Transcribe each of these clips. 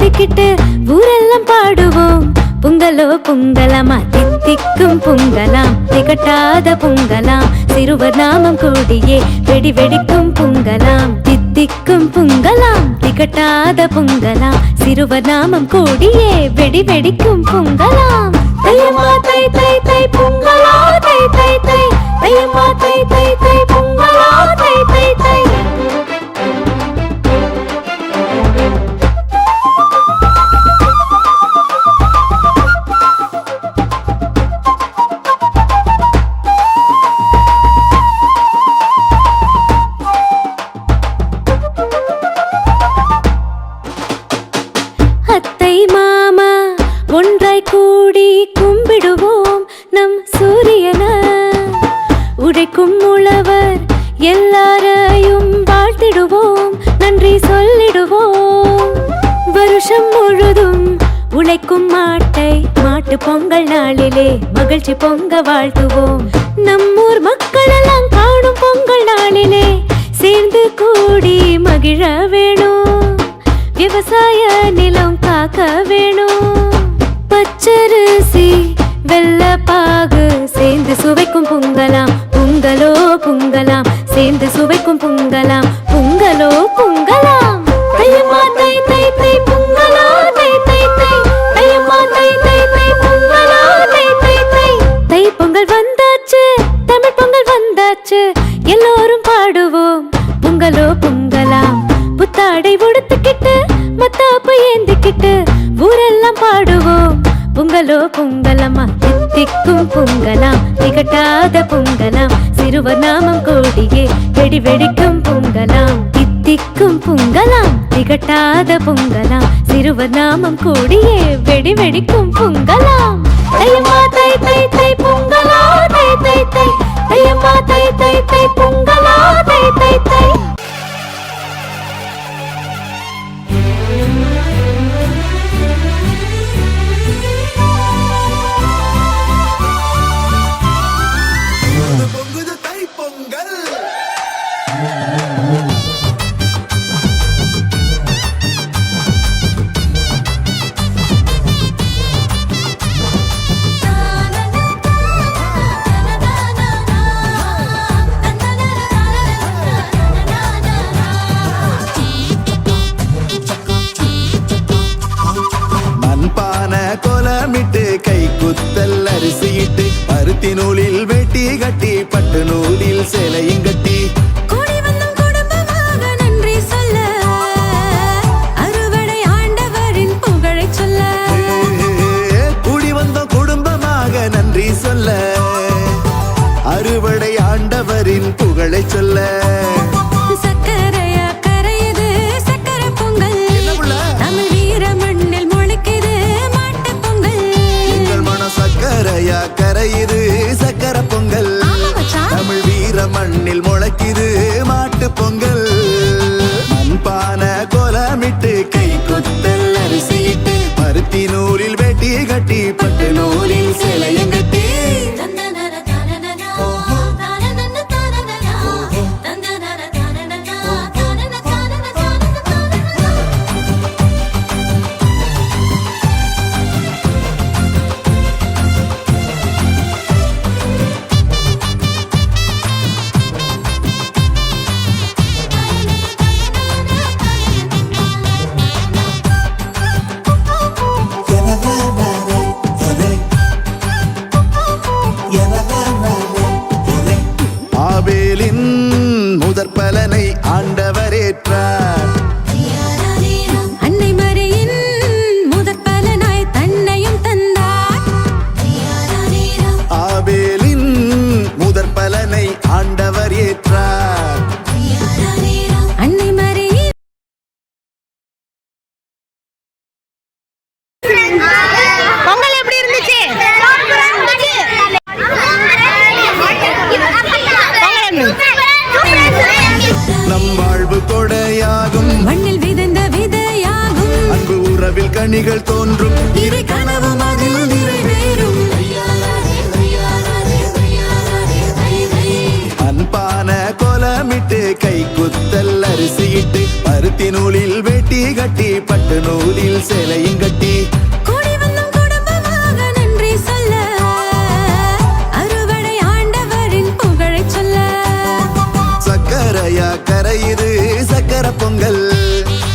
ஏந்திக்கிட்டு ஊரெல்லாம் பாடுவோம். பொங்கலோ பொங்கலமா தித்திக்கும் பொங்கலாம், திகட்டாத பொங்கலாம், சிறுவர் நாமம் கூடியே வெடி வெடிக்கும் பொங்கலாம். தித்திக்கும் பொங்கலாம், திகட்டாத பொங்கலாம், சிறுவர் நாமம் கூடியே வெடி வெடிக்கும் பொங்கலாம். தையம்மா தை தை தை பொங்கலா தை தை தை, தையம்மா தை தை தை பொங்கலா தை தை தை. அத்தை மாமா ஒன்றாய் கூடி கும்பிடுவோம் நம் சூரியன. உழைக்கும் உழவர் எல்லாரையும் வாழ்த்திடுவோம், நன்றி சொல்லிடுவோம். வருஷம் முழுதும் உழைக்கும் மாட்டு பொங்கல் நாளிலே மகிழ்ச்சி பொங்க வாழ்த்துவோம். நம்மூர் மக்கள் எல்லாம் காணும் பொங்கல் நாளிலே சேர்ந்து கூடி மகிழ வேணும். விவசாய நிலம் காக்க வேணும். பச்சரிசி வெள்ளப்பாகு சேர்ந்து சுவைக்கும் பொங்கலாம். பொங்கலோ பொங்கலாம், சேர்ந்து சுவைக்கும் பொங்கலாம். பொங்கலோ பொங்கலாம். தையம்மா தை தை தை பொங்கலா தை தை தை, தையம்மா தை தை தை பொங்கலா தை தை தை. தை பொங்கல் வந்தாச்சு, தமிழ் பொங்கல் வந்தாச்சு, எல்லோரும் பாடுவோம் பொங்கலோ பொங்கலாம். புத்தாடை உடுத்துக்கிட்டு மத்தாப்பு ஏந்திக்கிட்டு ஊரெல்லாம் பாடுவோம். பொங்கலோ பொங்கலமா தித்திக்கும் பொங்கலாம், திகட்டாத பொங்கலாம், சிறுவர் நாமம் கூடியே வெடி வெடிக்கும் பொங்கலாம். தித்திக்கும் பொங்கலாம், திகட்டாத பொங்கலாம், சிறுவர் நாமம் கூடியே வெடி வெடிக்கும் பொங்கலாம். தையம்மா தை தை தை பொங்கலா தை தை தை, தையம்மா தை தை தை பொங்கலா தை தை தை. பருத்தி நூலில் வெட்டி கட்டி பட்டு நூலில் சேலையும் கட்டி கூடி வந்தோம் குடும்பமாக நன்றி சொல்ல, அறுவடை ஆண்டவரின் புகழை சொல்ல. கூடி வந்தோம் குடும்பமாக நன்றி சொல்ல, அறுவடை ஆண்டவரின் புகழை சொல்ல. சக்கரையா கரையுது சக்கரை பொங்கல், தமிழ் வீர மண்ணில் முளைக்குது மாட்டு பொங்கல். எங்கள் மன சக்கரையா கரையுது சக்கரை பொங்கல், தமிழ் வீர மண்ணில் முளைக்குது மாட்டு பொங்கல். மண்பான கோலமிட்டு கை குத்தல் அரிசியிட்டு பருத்தி நூலில் வெட்டி கட்டி பட்டு நூலில் சேலையும் கட்டி ஆபேலின் முதற் பலனை ஆண்டவர் ஏற்றார். அன்னை மரியின் முதற் பலனாய் தன்னையும் தந்தார். ஆபேலின் முதற் பலனை ஆண்டவர் ஏற்றார். அன்னை மரியின் பொங்கல் எப்படி இருந்துச்சு? நம் வாழ்வு கொடையாகும், மண்ணில் விதைந்த விதையாகும், அன்பு உறவில் கனிகள் தோன்றும், இறை கனவும் அதில் நிறைவேறும். அன்பான கோல கோலமிட்டு கை குத்தல் அரிசியிட்டு பருத்தி நூலில் வேட்டி கட்டி பட்டு நூலில் சேலையும் கட்டி கூடி வந்தும் குடும்பமாக நன்றி சொல்ல அறுவடை ஆண்டவரின் புகழைச் சொல்ல சக்கரையா கரையுது சக்கர பொங்கல்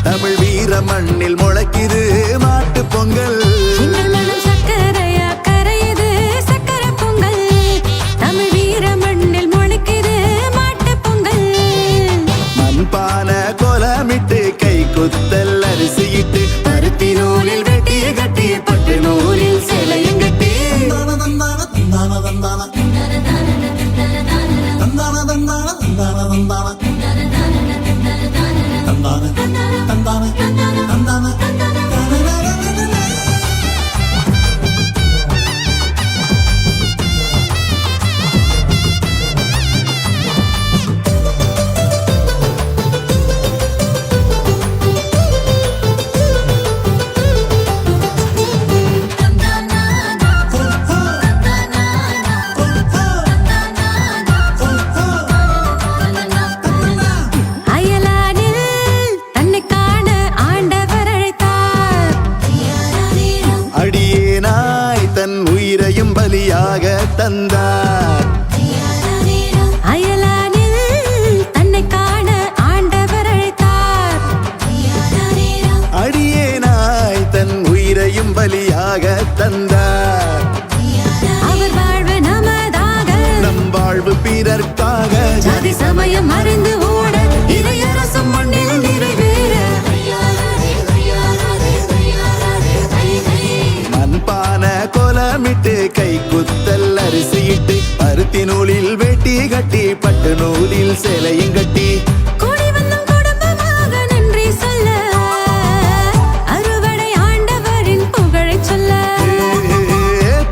தமிழ் வீர மண்ணில் முளைக்குது மாட்டு பொங்கல் எங்கள் மனம் சக்கரையா கரையுது சக்கர பொங்கல் தமிழ் வீர மண்ணில் முளைக்குது மாட்டு பொங்கல் மண்பான கோலமிட்டு கை குத்தல் அரிசியிட்டு பருத்தி நூலில் வெட்டி கட்டி பட்டு நூலில் சேலையும் கட்டி அயலானில் தன்னை காண ஆண்டவர் அழைத்தார் அடியேனாய் தன் உயிரையும் பலியாக தந்தார் அயலானில் தன்னை காண ஆண்டவர் அழைத்தார் அடியேனாய் தன் உயிரையும் பலியாக தந்தார் அவர் வாழ்வு நமதாக நம் வாழ்வு பிறர்க்காக ஜாதி சமயம் அறிந்து ஓட இறையரசும் மண்ணில் நிறைவேற மண்பான கோலமிட்டு கை குத்தல் அரிசியிட்டு பருத்தி நூலில் வேட்டி கட்டி பட்டு நூலில் சேலையும் கட்டி கூடி வந்தும் குடும்பமாக நன்றி சொல்ல அறுவடை ஆண்டவரின் புகழைச் சொல்ல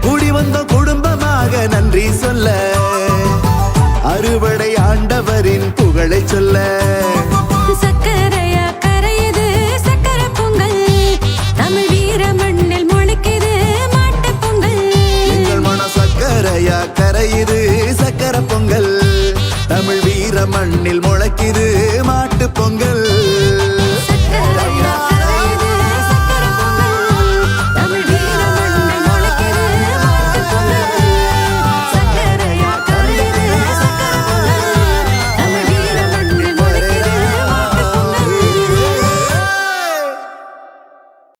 கூடி வந்த குடும்பமாக நன்றி சொல்ல அறுவடை ஆண்டவரின் புகழை சொல்ல சக்கரையா கரையுது சக்கர பொங்கல் தமிழ் வீர மண்ணில் முளைக்குது மாட்டு பொங்கல் எங்கள் மன சக்கரையா கரையுது சக்கர பொங்கல் தமிழ் வீர மண்ணில் முளைக்குது